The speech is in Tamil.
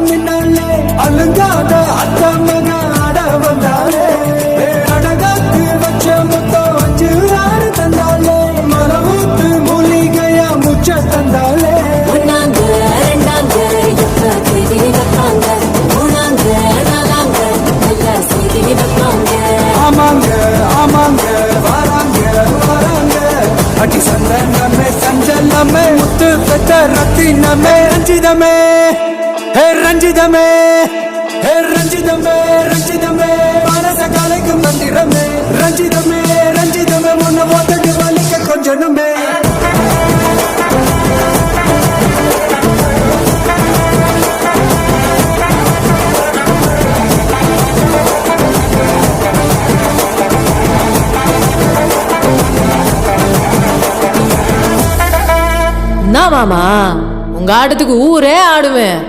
நின்னாலே அழுங்காத அத்தா மக ஆட வந்தாலே அடகாத்து வச்ச மொத்தம் 5 தந்தாலே மரவூத்து மூலிகையா முச்ச தந்தாலே ஒன்னாங்க ரெண்டாங்க எப்ப செய்தி வைப்பாங்க மூணாங்க நாலாங்க நல்ல செய்தி வைப்பாங்க ஆமாங்க ஆமாங்க வராங்க வராங்க அடி சந்தனமே சஞ்சலமே முத்து பெத்த ரத்தினமே ரஞ்சிதமே ஹே ரஞ்சிதமே ஹே ரஞ்சிதமே ரஞ்சிதமே மனச கலைக்கு மந்திரமே ரஞ்சிதமே ரஞ்சிதமே முன்ன ஓட்டக்கு வலிக்க கொஞ்சனுமே என்ன மாமா உங்க ஆட்டத்துக்கு ஊரே ஆடுவேன்.